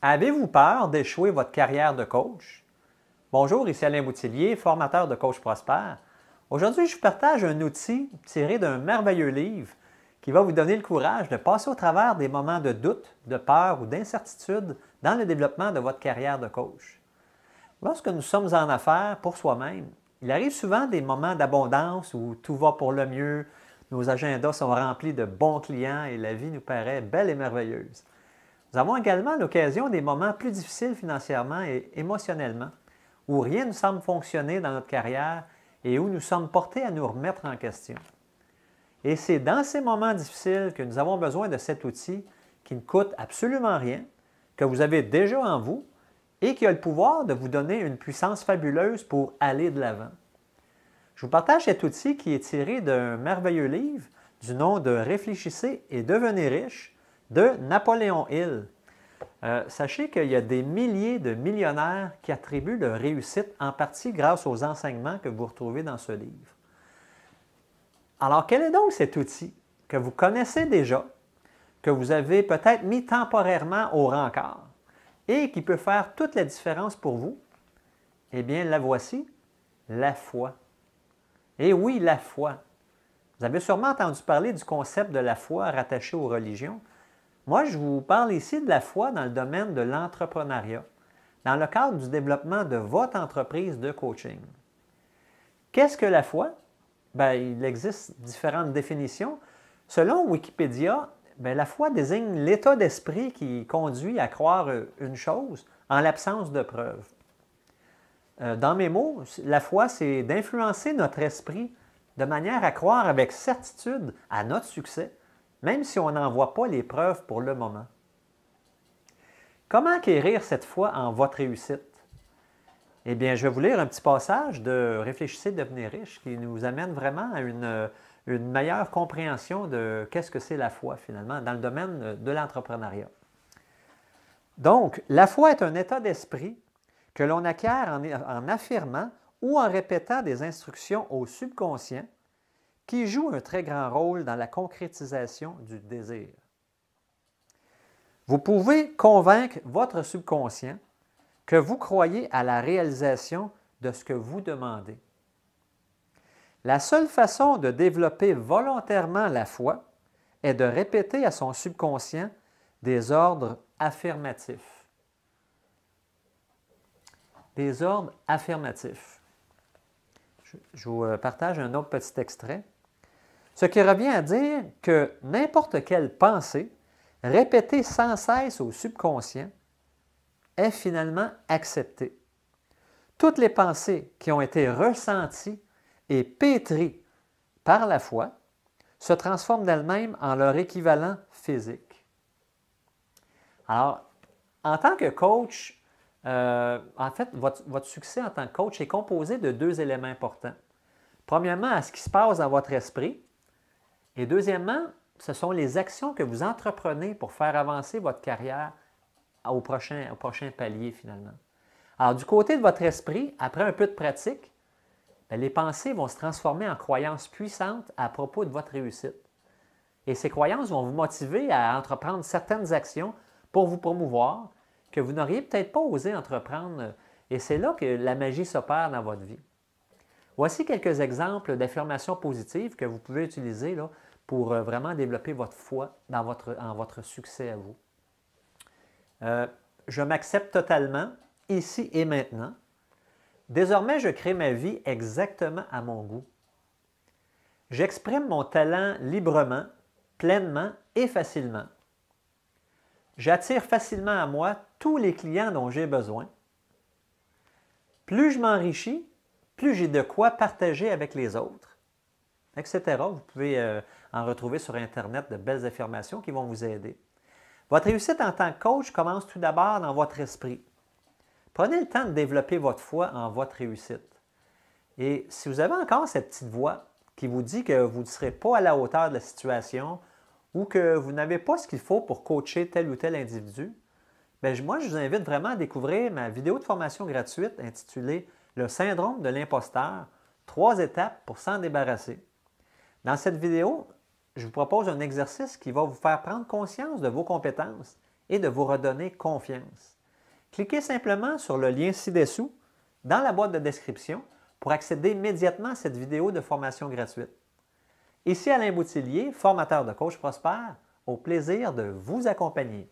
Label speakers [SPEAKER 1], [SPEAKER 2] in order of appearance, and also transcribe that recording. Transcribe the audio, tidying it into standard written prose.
[SPEAKER 1] Avez-vous peur d'échouer votre carrière de coach? Bonjour, ici Alain Boutillier, formateur de coach prospère. Aujourd'hui, je vous partage un outil tiré d'un merveilleux livre qui va vous donner le courage de passer au travers des moments de doute, de peur ou d'incertitude dans le développement de votre carrière de coach. Lorsque nous sommes en affaires pour soi-même, il arrive souvent des moments d'abondance où tout va pour le mieux, nos agendas sont remplis de bons clients et la vie nous paraît belle et merveilleuse. Nous avons également l'occasion des moments plus difficiles financièrement et émotionnellement, où rien ne semble fonctionner dans notre carrière et où nous sommes portés à nous remettre en question. Et c'est dans ces moments difficiles que nous avons besoin de cet outil qui ne coûte absolument rien, que vous avez déjà en vous et qui a le pouvoir de vous donner une puissance fabuleuse pour aller de l'avant. Je vous partage cet outil qui est tiré d'un merveilleux livre du nom de Réfléchissez et devenez riche de Napoléon Hill. Sachez qu'il y a des milliers de millionnaires qui attribuent leur réussite en partie grâce aux enseignements que vous retrouvez dans ce livre. Alors, quel est donc cet outil que vous connaissez déjà, que vous avez peut-être mis temporairement au rencard et qui peut faire toute la différence pour vous? Eh bien, la voici, la foi. Et oui, la foi. Vous avez sûrement entendu parler du concept de la foi rattaché aux religions. Moi, je vous parle ici de la foi dans le domaine de l'entrepreneuriat, dans le cadre du développement de votre entreprise de coaching. Qu'est-ce que la foi? Bien, il existe différentes définitions. Selon Wikipédia, la foi désigne l'état d'esprit qui conduit à croire une chose en l'absence de preuves. Dans mes mots, la foi, c'est d'influencer notre esprit de manière à croire avec certitude à notre succès, même si on n'en voit pas les preuves pour le moment. Comment acquérir cette foi en votre réussite? Eh bien, je vais vous lire un petit passage de Réfléchissez, devenez riche qui nous amène vraiment à une meilleure compréhension de qu'est-ce que c'est la foi finalement dans le domaine de l'entrepreneuriat. Donc, la foi est un état d'esprit que l'on acquiert en affirmant ou en répétant des instructions au subconscient qui joue un très grand rôle dans la concrétisation du désir. Vous pouvez convaincre votre subconscient que vous croyez à la réalisation de ce que vous demandez. La seule façon de développer volontairement la foi est de répéter à son subconscient des ordres affirmatifs. Des ordres affirmatifs. Je vous partage un autre petit extrait. Ce qui revient à dire que n'importe quelle pensée répétée sans cesse au subconscient est finalement acceptée. Toutes les pensées qui ont été ressenties et pétries par la foi se transforment d'elles-mêmes en leur équivalent physique. Alors, en tant que coach, en fait, votre succès en tant que coach est composé de deux éléments importants. Premièrement, à ce qui se passe dans votre esprit. Et deuxièmement, ce sont les actions que vous entreprenez pour faire avancer votre carrière au prochain palier finalement. Alors, du côté de votre esprit, après un peu de pratique, les pensées vont se transformer en croyances puissantes à propos de votre réussite. Et ces croyances vont vous motiver à entreprendre certaines actions pour vous promouvoir, que vous n'auriez peut-être pas osé entreprendre, et c'est là que la magie s'opère dans votre vie. Voici quelques exemples d'affirmations positives que vous pouvez utiliser là, pour vraiment développer votre foi en votre succès à vous. Je m'accepte totalement, ici et maintenant. Désormais, je crée ma vie exactement à mon goût. J'exprime mon talent librement, pleinement et facilement. J'attire facilement à moi tous les clients dont j'ai besoin. Plus je m'enrichis, plus j'ai de quoi partager avec les autres, etc. Vous pouvez en retrouver sur Internet de belles affirmations qui vont vous aider. Votre réussite en tant que coach commence tout d'abord dans votre esprit. Prenez le temps de développer votre foi en votre réussite. Et si vous avez encore cette petite voix qui vous dit que vous ne serez pas à la hauteur de la situation ou que vous n'avez pas ce qu'il faut pour coacher tel ou tel individu, moi, je vous invite vraiment à découvrir ma vidéo de formation gratuite intitulée « Le syndrome de l'imposteur, 3 étapes pour s'en débarrasser ». Dans cette vidéo, je vous propose un exercice qui va vous faire prendre conscience de vos compétences et de vous redonner confiance. Cliquez simplement sur le lien ci-dessous dans la boîte de description pour accéder immédiatement à cette vidéo de formation gratuite. Ici Alain Boutillier, formateur de Coach Prospère, au plaisir de vous accompagner.